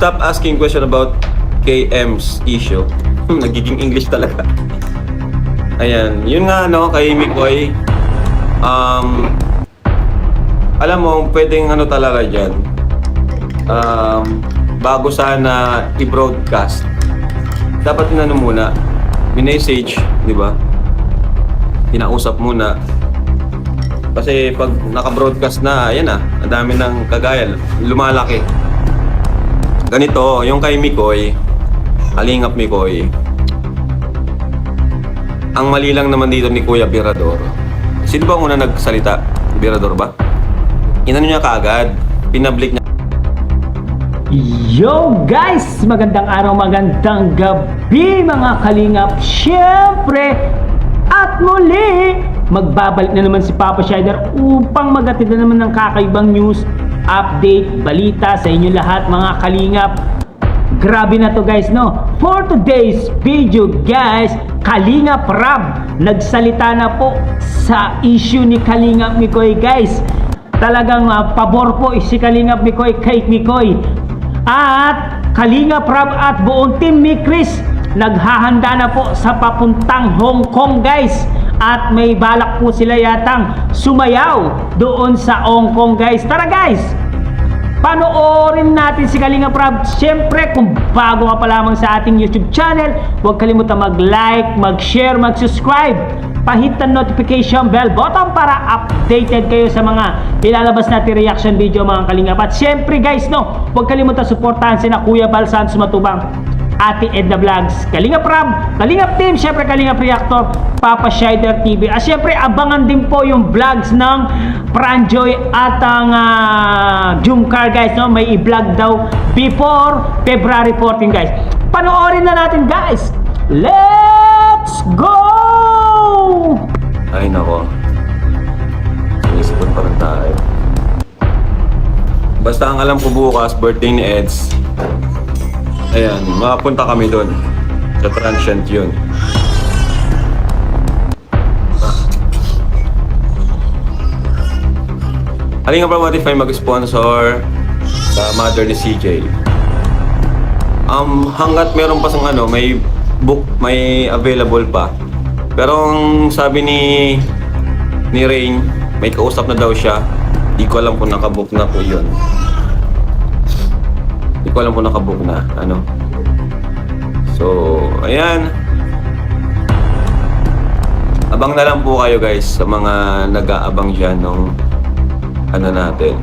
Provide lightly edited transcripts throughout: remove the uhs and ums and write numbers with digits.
Stop asking question about KM's issue. Nagiging English talaga. Ayan, yun nga no, kay Mikoy. Alam mo, pwedeng ano talaga dyan. Bago sana i-broadcast, dapat inano muna, minessage, di ba? Pinausap muna. Kasi pag naka-broadcast na, ayan na, ang dami ng kagaya, lumalaki. Ganito, yung kay Mikoy, Kalingap Mikoy, ang mali lang naman dito ni Kuya Birador. Sino ba una nagsalita? Birador ba? Inano niya kaagad, pinablik niya. Yo guys! Magandang araw, magandang gabi mga kalingap. Siyempre, at muli, magbabalik na naman si Papa Shider upang magatid na naman ng kakaibang news, update, balita sa inyo lahat mga kalingap. Grabe na to guys, no? For today's video guys, Kalingap Rab nagsalita na po sa issue ni Kalingap Mikoy guys. Talagang pabor po si Kalingap Mikoy kay Mikoy. At Kalingap Rab at buong team ni Chris naghahanda na po sa papuntang Hong Kong guys. At may balak po sila yatang sumayaw doon sa Hong Kong guys. Tara guys! Panoorin natin si Kalingap Rab. Siyempre, kung bago ka pa lamang sa ating YouTube channel, huwag kalimutan mag-like, mag-share, mag-subscribe. Pahit ang notification bell button para updated kayo sa mga ilalabas natin reaction video mga Kalingap. At siyempre guys, no, huwag kalimutan suportahan sina Kuya Bal Santos Matubang, Ate Edna Vlogs, Kalingap Rab, Kalingap Team, siyempre Kalingap Reactor, Papa Shider TV. At siyempre, abangan din po yung vlogs ng Franjoy at ang Jumcar guys, no? May i-vlog daw before February 14 guys. Panoorin na natin guys. Let's go! Ay nako, sinisipon pa rin tayo. Basta ang alam ko bukas, birthday ni Eds. Ayan, makapunta kami doon sa transient yun. Halika pa Modify mag-sponsor sa mother ni CJ. Hanggat meron pa sang ano, may book, may available pa. Pero ang sabi ni Rain, may kausap na daw siya. Di ko alam kung nakabook na po yun. Di ko alam kung nakabook na, ano. So, ayan. Abang na lang po kayo guys sa mga nag-aabang dyan nung ano natin.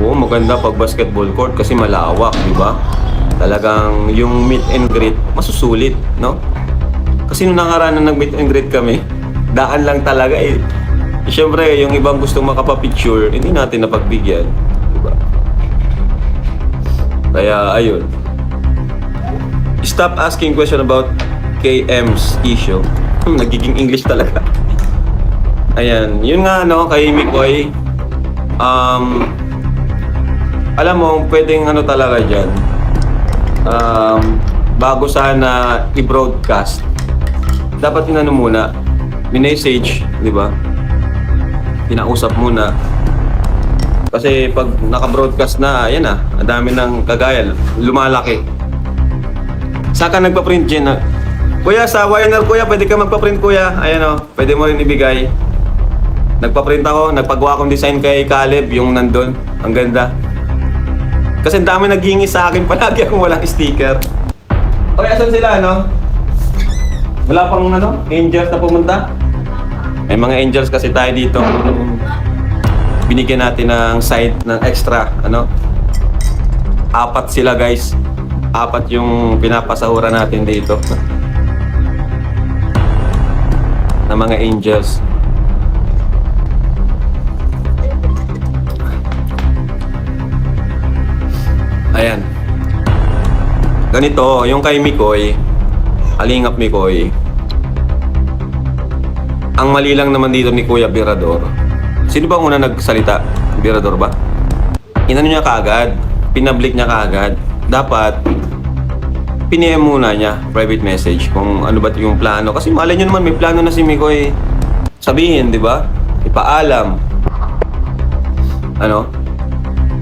Oo, maganda pag basketball court kasi malawak, di ba? Talagang yung meet and greet, masusulit, no? Kasi nung nakaraan na nag-meet and greet kami, daan lang talaga eh. Siyempre, yung ibang gustong makapapicture, hindi natin napagbigyan. Diba? Kaya, ayun. Stop asking question about KM's issue. Nagiging English talaga. Ayan, yun nga no, kay Mikoy. Alam mo, pwedeng ano talaga dyan. Bago sana i-broadcast, dapat inano muna, minessage, di ba? Pinausap muna. Kasi pag naka-broadcast na, ayan na, ang dami ng kagaya, lumalaki. Saka nagpa-print dyan na, Kuya, sa Winer Kuya, pwede ka magpa-print Kuya. Ayan o, pwede mo rin ibigay. Nagpa-print ako, nagpagawa akong design kay Caleb, yung nandun. Ang ganda. Kasi ang dami naghingi sa akin palagi akong walang sticker. Okay, asan sila, no? Wala pang ano, angels na pumunta? May mga angels kasi tayo dito. Binigyan natin ng side, ng extra, ano? 4 sila guys. 4 yung pinapasahura natin dito. Na mga angels. Ayan. Ganito, yung kay Mikoy, Kalingap Mikoy, ang mali lang naman dito ni Kuya Birador. Sino ba una nagsalita? Birador ba? Inano niya kaagad, pinablik niya kaagad. Dapat piniem muna niya, private message, kung ano ba yung plano. Kasi malay nyo naman, may plano na si Mikoy. Sabihin, di ba? Ipaalam. Ano?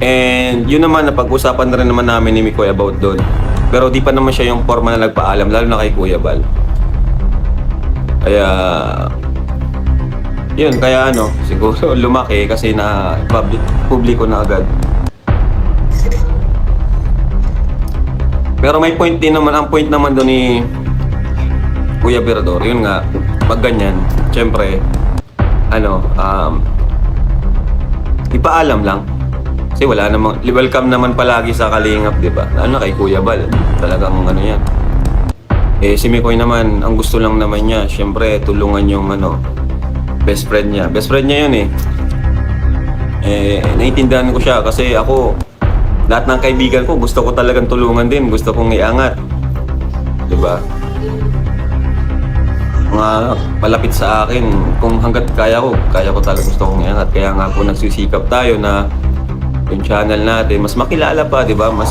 And yun naman, napag-usapan na rin naman namin ni Mikoy about doon. Pero di pa naman siya yung forma na nagpaalam, lalo na kay Kuya Bal. Kaya, yun, kaya ano, siguro lumaki kasi na publiko na agad. Pero may point din naman, ang point naman doon ni Kuya Berador, yun nga, pag ganyan, syempre, ano, ipaalam lang. Kasi wala namang, welcome naman palagi sa Kalingap, di ba? Ano kay Kuya Bal, talagang ano yan. Eh, si Mikoy naman, ang gusto lang naman niya, syempre, tulungan yung ano, best friend niya. Best friend niya yun eh. Naiintindihan ko siya kasi ako, lahat ng kaibigan ko, gusto ko talagang tulungan din. Gusto kong iangat. Diba? Mga malapit sa akin, kung hanggat kaya ko talaga gusto kong iangat. Kaya nga po nagsisikap tayo na yung channel natin, mas makilala pa, diba? Mas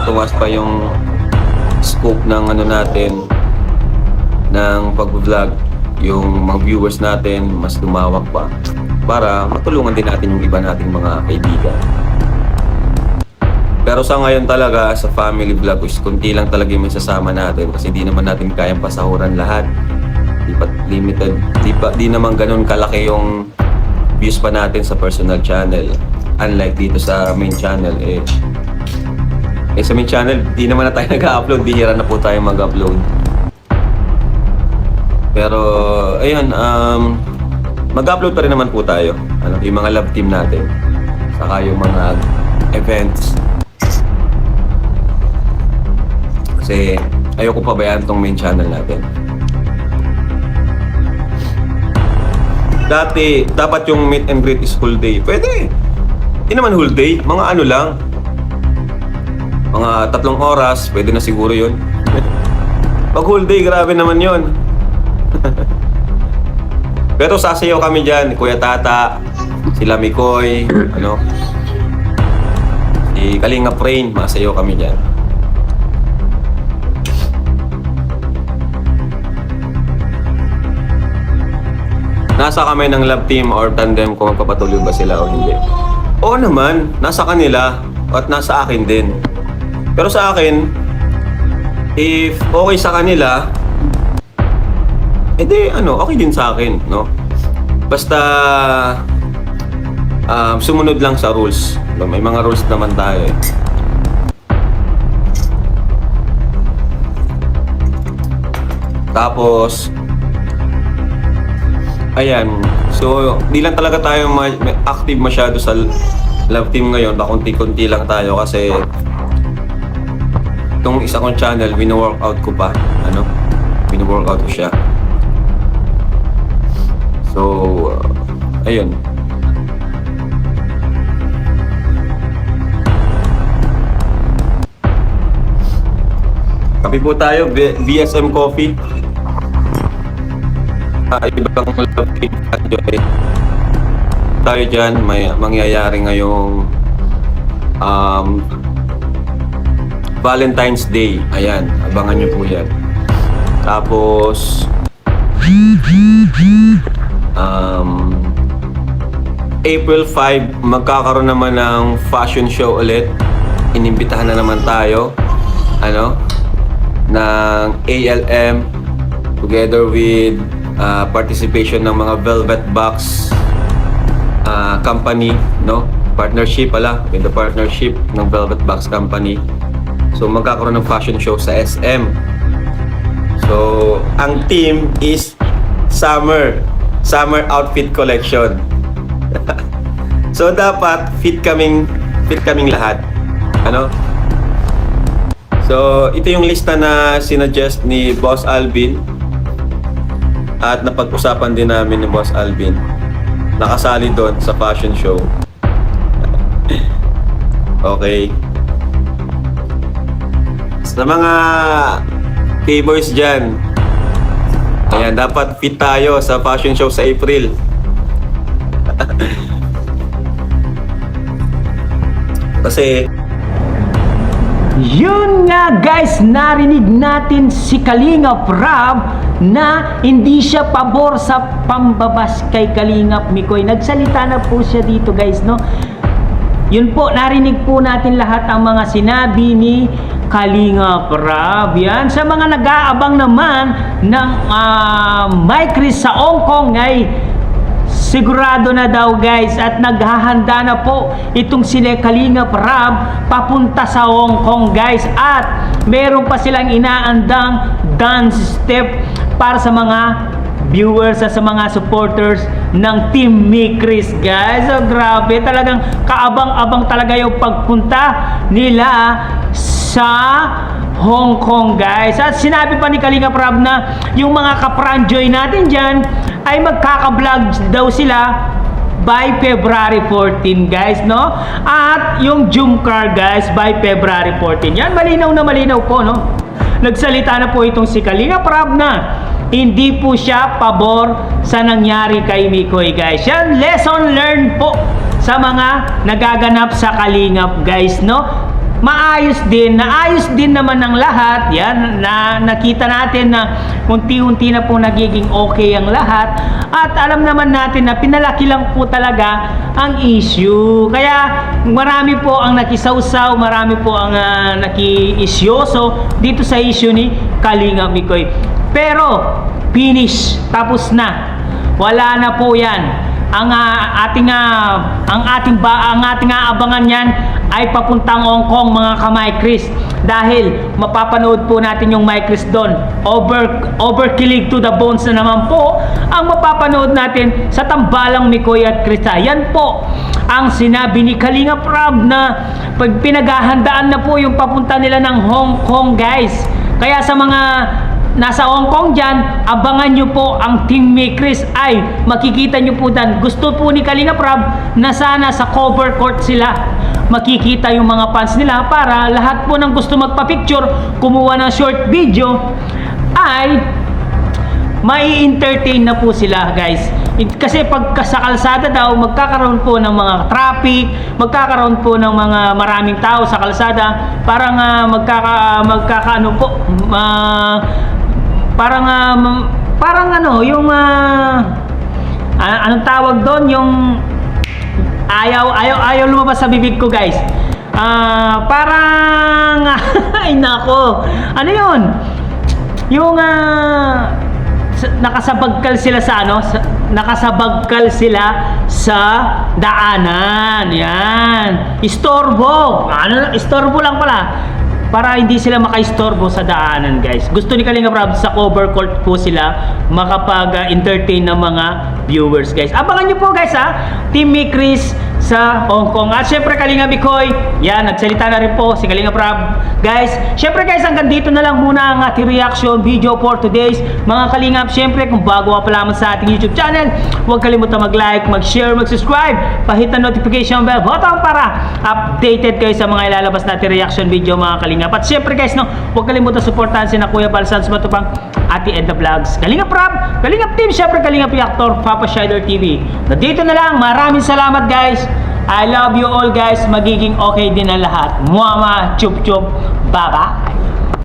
tumas pa yung scope ng ano natin, ng pag-vlog. Yung mga viewers natin, mas lumawak pa. Para matulungan din natin yung iba nating mga kaibigan. Pero sa ngayon talaga, sa family vlog, kunti lang talaga yung may sasama natin kasi di naman natin kayang pasahuran lahat. Limited. Di naman ganun kalaki yung views pa natin sa personal channel. Unlike dito sa main channel, sa main channel, di naman na tayo nag-upload. Bihira na po tayo mag-upload. Pero, ayun, mag-upload pa rin naman po tayo. Ano, yung mga love team natin. Saka yung mga events. Kasi ayoko pabayaan tong main channel natin. Dati, dapat yung meet and greet is whole day. Pwede. Hindi naman whole day. Mga ano lang. Mga 3 oras. Pwede na siguro yun. Pag whole day, grabe naman yun. Pero sasayaw kami dyan. Kuya Tata, sila Mikoy, ano, si Kalingap Rain, masayaw kami dyan. Nasa kami ng love team or tandem kung magpapatuloy ba sila o hindi. Oo naman, nasa kanila at nasa akin din. Pero sa akin, if okay sa kanila, edi ano, okay din sa akin, no? Basta sumunod lang sa rules. May mga rules naman tayo eh. Tapos ayan, so di lang talaga tayo active masyado sa love team ngayon. Pakunti-kunti lang tayo kasi itong isa kong channel, wino-workout ko pa. Ano? Wino-workout ko siya. So, ayun. Kape po tayo, BSM Coffee. Ibang love team tayo dyan, may mangyayari ngayong Valentine's Day. Ayan, abangan nyo po yan. Tapos April 5, magkakaroon naman ng fashion show ulit. Inimbitahan na naman tayo, ano, ng ALM together with participation ng mga Velvet Box company, no? Partnership pala, with the partnership ng Velvet Box company. So magkakaroon ng fashion show sa SM. So ang team is summer outfit collection. So dapat fit kaming lahat. Ano? So ito yung lista na sinuggest ni Boss Alvin. At napag-usapan din namin ni Boss Alvin. Nakasali doon sa fashion show. Okay. Sa mga K-boys dyan, ayan, dapat fit tayo sa fashion show sa April. Kasi yun nga guys, narinig natin si Kalingap Rab na hindi siya pabor sa pambabas kay Kalingap Mikoy. Nagsalita na po siya dito guys, no? Yun po, narinig po natin lahat ang mga sinabi ni Kalinga Prab. Yan, sa mga nag-aabang naman ng Mike Chris sa Hong Kong ay sigurado na daw guys at naghahanda na po itong sila Kalinga Prab papunta sa Hong Kong guys, at meron pa silang inaandang dance step para sa mga viewers at sa mga supporters ng Team Mikris guys. So grabe, talagang kaabang-abang talaga yung pagpunta nila sa Hong Kong guys. At sinabi pa ni Kalinga Prab na yung mga kapranjoy natin dyan ay magkaka-vlog daw sila by February 14 guys, no? At yung Jumcar guys by February 14. Yan, malinaw na malinaw po, no? Nagsalita na po itong si Kalinga Prab na hindi po siya pabor sa nangyari kay Mikoy guys. Yan, lesson learned po sa mga nagaganap sa Kalingap guys, no? Maayos din, naayos din naman ng lahat. Yan, na nakita natin na unti-unti na po nagiging okay ang lahat. At alam naman natin na pinalaki lang po talaga ang issue. Kaya marami po ang nakisawsaw, marami po ang nakiisyoso dito sa issue ni Kalinga Mikoy. Pero finish, tapos na. Wala na po 'yan. Ang ating aabangan yan ay papuntang Hong Kong mga ka-Mike Chris, dahil mapapanood po natin yung Mike Chris doon. Overkilig to the bones na naman po ang mapapanood natin sa tambalang Mikoy at Krista. Yan po ang sinabi ni Kalinga Prab na pag pinaghahandaan na po yung papunta nila ng Hong Kong guys. Kaya sa mga nasa Hong Kong dyan, abangan nyo po ang Team Mikris, ay makikita nyo po dan. Gusto po ni Kalinga Prab na sana sa cover court sila makikita yung mga fans nila, para lahat po ng gusto magpa-picture, kumuha ng short video, ay mai-entertain na po sila guys. Kasi pag sa kalsada daw, magkakaroon po ng mga traffic, magkakaroon po ng mga maraming tao sa kalsada, parang magkakaano po, parang ano, yung anong tawag doon, yung ayaw lumabas sa bibig ko guys. Parang ay nako, ano yun, yung nakasabagkal sila sa ano, nakasabagkal sila sa daanan. Yan, istorbo, istorbo lang pala, para hindi sila makaistorbo sa daanan guys. Gusto ni Kalinga Prab sa cover court po sila makapag-entertain ng mga viewers guys. Abangan nyo po guys Team Mikris sa Hong Kong. At syempre Kalinga Mikoy, yan, nagsalita na rin po si Kalinga Prab guys. Syempre guys, hanggang dito na lang muna ang ating reaction video for today's mga Kalingap. Syempre kung bago ka pa lamang sa ating YouTube channel, huwag kalimutan mag-like, mag-share, mag-subscribe, pahit ang notification bell button para updated kayo sa mga ilalabas natin reaction video mga Kalingap. At syempre guys, no, huwag kalimutan supportahan si na Kuya Balsans Matupang, Ate Edna Vlogs, Kalinga Prab, Kalingap Team, syempre Kalingap Reactor, Papa Shider TV. Dito na lang, maraming salamat guys. I love you all guys. Magiging okay din ang lahat. Muama, chup chup, baba.